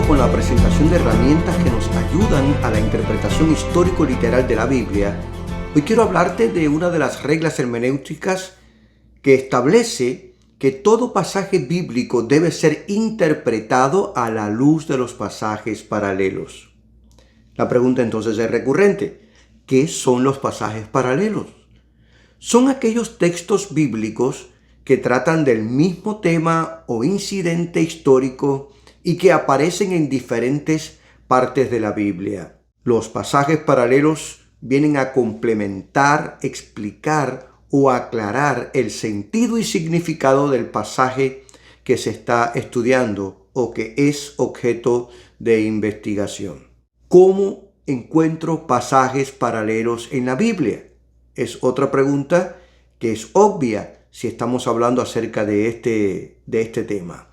con la presentación de herramientas que nos ayudan a la interpretación histórico-literal de la Biblia, hoy quiero hablarte de una de las reglas hermenéuticas que establece que todo pasaje bíblico debe ser interpretado a la luz de los pasajes paralelos. La pregunta entonces es recurrente: ¿qué son los pasajes paralelos? Son aquellos textos bíblicos que tratan del mismo tema o incidente histórico y que aparecen en diferentes partes de la Biblia. Los pasajes paralelos vienen a complementar, explicar o aclarar el sentido y significado del pasaje que se está estudiando o que es objeto de investigación. ¿Cómo encuentro pasajes paralelos en la Biblia? Es otra pregunta que es obvia si estamos hablando acerca de este tema.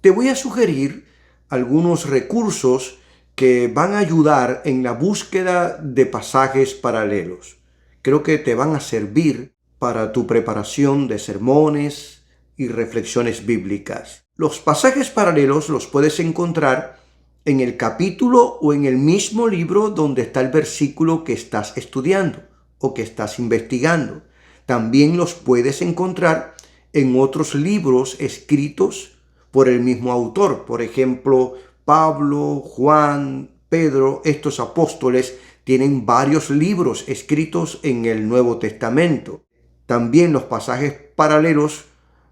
Te voy a sugerir algunos recursos que van a ayudar en la búsqueda de pasajes paralelos. Creo que te van a servir para tu preparación de sermones y reflexiones bíblicas. Los pasajes paralelos los puedes encontrar en el capítulo o en el mismo libro donde está el versículo que estás estudiando o que estás investigando. También los puedes encontrar en otros libros escritos por el mismo autor. Por ejemplo, Pablo, Juan, Pedro, estos apóstoles tienen varios libros escritos en el Nuevo Testamento. También los pasajes paralelos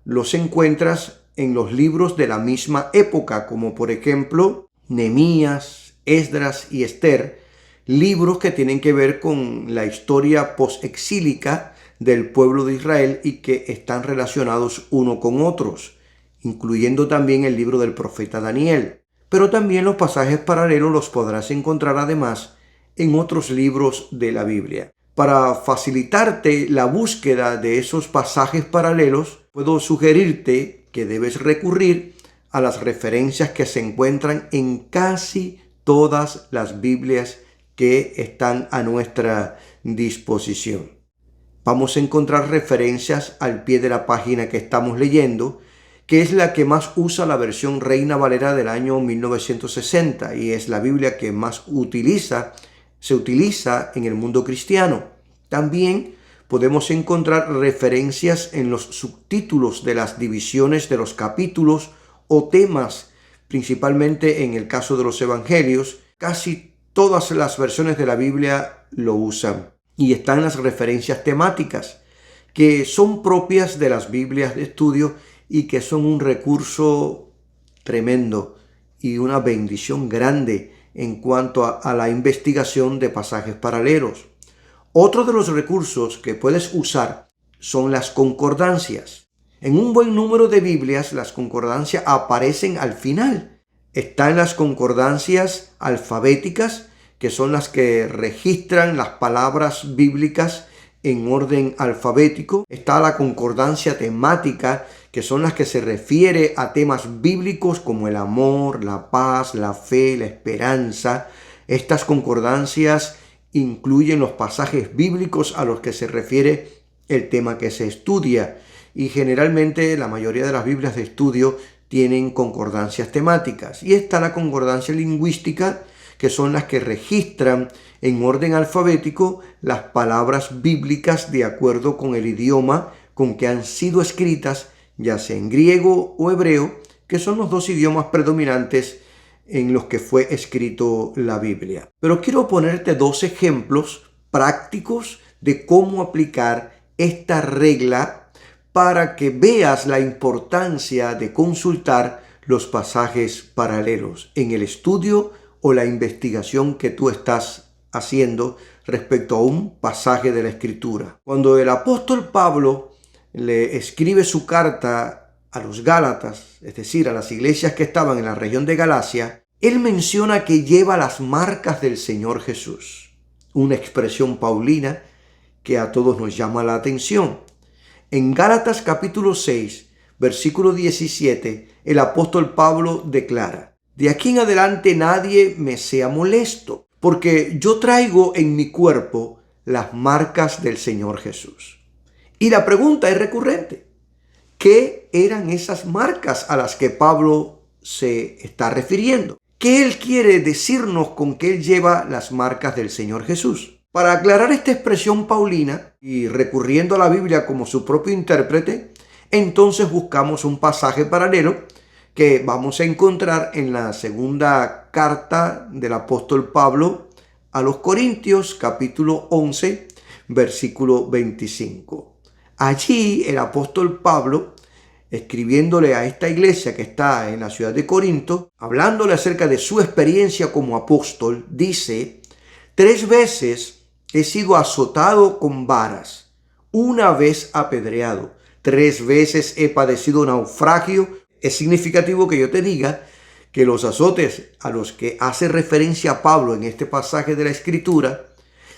los encuentras en los libros de la misma época, como por ejemplo Nehemías, Esdras y Esther, libros que tienen que ver con la historia posexílica del pueblo de Israel y que están relacionados uno con otros, incluyendo también el libro del profeta Daniel. Pero también los pasajes paralelos los podrás encontrar además en otros libros de la Biblia. Para facilitarte la búsqueda de esos pasajes paralelos, puedo sugerirte que debes recurrir a las referencias que se encuentran en casi todas las Biblias que están a nuestra disposición. Vamos a encontrar referencias al pie de la página que estamos leyendo, que es la que más usa la versión Reina Valera del año 1960 y es la Biblia que más se utiliza en el mundo cristiano. También podemos encontrar referencias en los subtítulos de las divisiones de los capítulos o temas, principalmente en el caso de los evangelios. Casi todas las versiones de la Biblia lo usan. Y están las referencias temáticas, que son propias de las Biblias de estudio y que son un recurso tremendo y una bendición grande en cuanto a la investigación de pasajes paralelos. Otro de los recursos que puedes usar son las concordancias. En un buen número de Biblias, las concordancias aparecen al final. Están las concordancias alfabéticas, que son las que registran las palabras bíblicas en orden alfabético. Está la concordancia temática, que son las que se refiere a temas bíblicos como el amor, la paz, la fe, la esperanza. Estas concordancias incluyen los pasajes bíblicos a los que se refiere el tema que se estudia. Y generalmente la mayoría de las Biblias de estudio tienen concordancias temáticas. Y está la concordancia lingüística, que son las que registran en orden alfabético las palabras bíblicas de acuerdo con el idioma con que han sido escritas, ya sea en griego o hebreo, que son los dos idiomas predominantes en los que fue escrito la Biblia. Pero quiero ponerte dos ejemplos prácticos de cómo aplicar esta regla para que veas la importancia de consultar los pasajes paralelos en el estudio o la investigación que tú estás haciendo respecto a un pasaje de la Escritura. Cuando el apóstol Pablo le escribe su carta a los Gálatas, es decir, a las iglesias que estaban en la región de Galacia, él menciona que lleva las marcas del Señor Jesús, una expresión paulina que a todos nos llama la atención. En Gálatas capítulo 6, versículo 17, el apóstol Pablo declara: de aquí en adelante nadie me sea molesto, porque yo traigo en mi cuerpo las marcas del Señor Jesús. Y la pregunta es recurrente: ¿qué eran esas marcas a las que Pablo se está refiriendo? ¿Qué Él quiere decirnos con que Él lleva las marcas del Señor Jesús? Para aclarar esta expresión paulina y recurriendo a la Biblia como su propio intérprete, entonces buscamos un pasaje paralelo que vamos a encontrar en la segunda carta del apóstol Pablo a los Corintios, capítulo 11, versículo 25. Allí el apóstol Pablo, escribiéndole a esta iglesia que está en la ciudad de Corinto, hablándole acerca de su experiencia como apóstol, dice: 3 veces he sido azotado con varas, 1 vez apedreado, 3 veces he padecido naufragio. Es significativo que yo te diga que los azotes a los que hace referencia Pablo en este pasaje de la Escritura,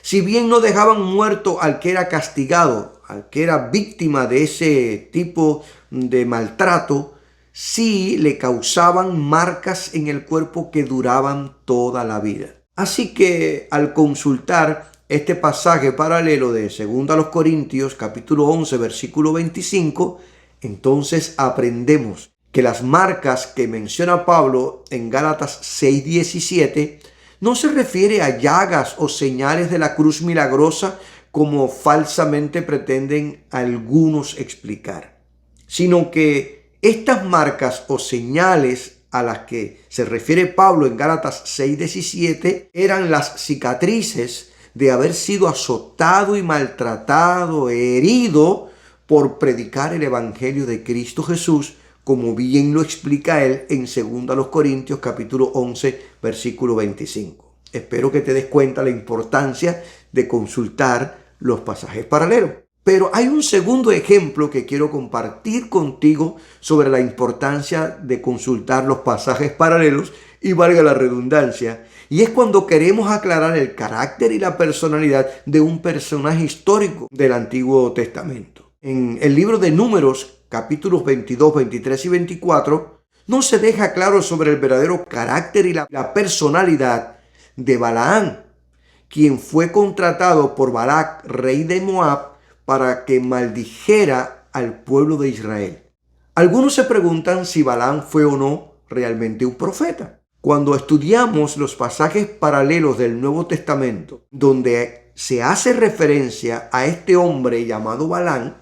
si bien no dejaban muerto al que era castigado, al que era víctima de ese tipo de maltrato, sí le causaban marcas en el cuerpo que duraban toda la vida. Así que al consultar este pasaje paralelo de 2 Corintios capítulo 11 versículo 25, entonces aprendemos que las marcas que menciona Pablo en Gálatas 6:17 no se refiere a llagas o señales de la cruz milagrosa como falsamente pretenden algunos explicar, sino que estas marcas o señales a las que se refiere Pablo en Gálatas 6:17 eran las cicatrices de haber sido azotado y maltratado, herido por predicar el evangelio de Cristo Jesús, como bien lo explica él en 2 Corintios capítulo 11 versículo 25. Espero que te des cuenta la importancia de consultar los pasajes paralelos. Pero hay un segundo ejemplo que quiero compartir contigo sobre la importancia de consultar los pasajes paralelos, y valga la redundancia, y es cuando queremos aclarar el carácter y la personalidad de un personaje histórico del Antiguo Testamento. En el libro de Números, capítulos 22, 23 y 24, no se deja claro sobre el verdadero carácter y la personalidad de Balaam, quien fue contratado por Balac, rey de Moab, para que maldijera al pueblo de Israel. Algunos se preguntan si Balaam fue o no realmente un profeta. Cuando estudiamos los pasajes paralelos del Nuevo Testamento, donde se hace referencia a este hombre llamado Balaam,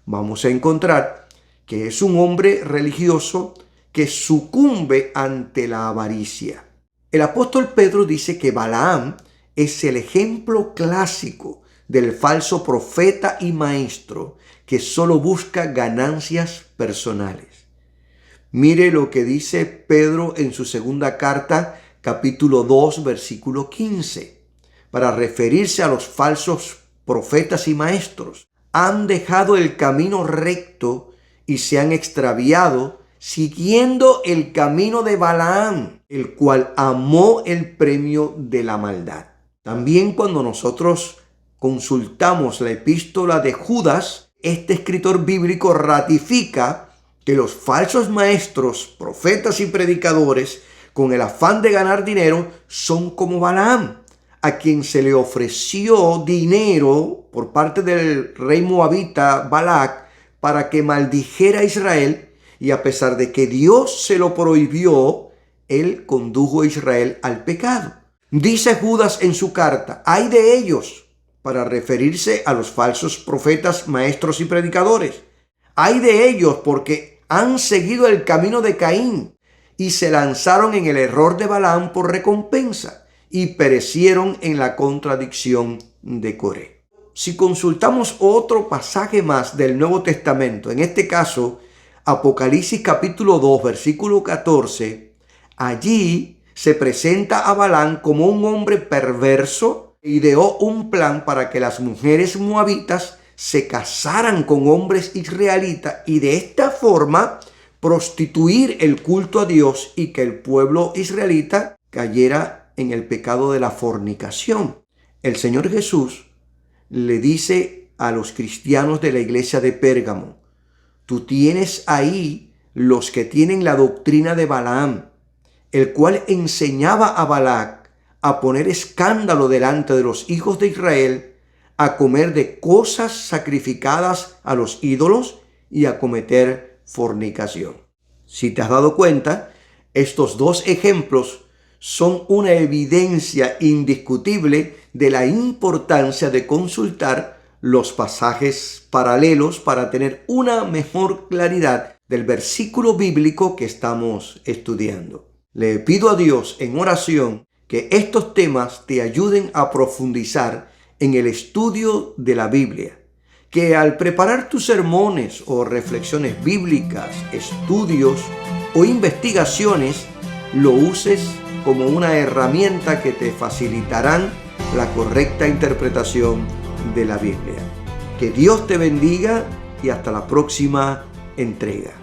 vamos a encontrar que es un hombre religioso que sucumbe ante la avaricia. El apóstol Pedro dice que Balaam es el ejemplo clásico del falso profeta y maestro que solo busca ganancias personales. Mire lo que dice Pedro en su segunda carta, capítulo 2, versículo 15, para referirse a los falsos profetas y maestros. Han dejado el camino recto y se han extraviado siguiendo el camino de Balaam, el cual amó el premio de la maldad. También cuando nosotros consultamos la epístola de Judas, este escritor bíblico ratifica que los falsos maestros, profetas y predicadores, con el afán de ganar dinero, son como Balaam, a quien se le ofreció dinero por parte del rey moabita Balac para que maldijera a Israel, y a pesar de que Dios se lo prohibió, él condujo a Israel al pecado. Dice Judas en su carta: «Ay de ellos», para referirse a los falsos profetas, maestros y predicadores. «Ay de ellos porque han seguido el camino de Caín y se lanzaron en el error de Balaam por recompensa y perecieron en la contradicción de Coré». Si consultamos otro pasaje más del Nuevo Testamento, en este caso Apocalipsis capítulo 2 versículo 14, allí se presenta a Balaam como un hombre perverso e ideó un plan para que las mujeres moabitas se casaran con hombres israelitas y de esta forma prostituir el culto a Dios y que el pueblo israelita cayera en el pecado de la fornicación. El Señor Jesús le dice a los cristianos de la iglesia de Pérgamo: tú tienes ahí los que tienen la doctrina de Balaam, el cual enseñaba a Balac a poner escándalo delante de los hijos de Israel, a comer de cosas sacrificadas a los ídolos y a cometer fornicación. Si te has dado cuenta, estos dos ejemplos son una evidencia indiscutible de la importancia de consultar los pasajes paralelos para tener una mejor claridad del versículo bíblico que estamos estudiando. Le pido a Dios en oración que estos temas te ayuden a profundizar en el estudio de la Biblia, que al preparar tus sermones o reflexiones bíblicas, estudios o investigaciones, lo uses como una herramienta que te facilitarán la correcta interpretación de la Biblia. Que Dios te bendiga y hasta la próxima entrega.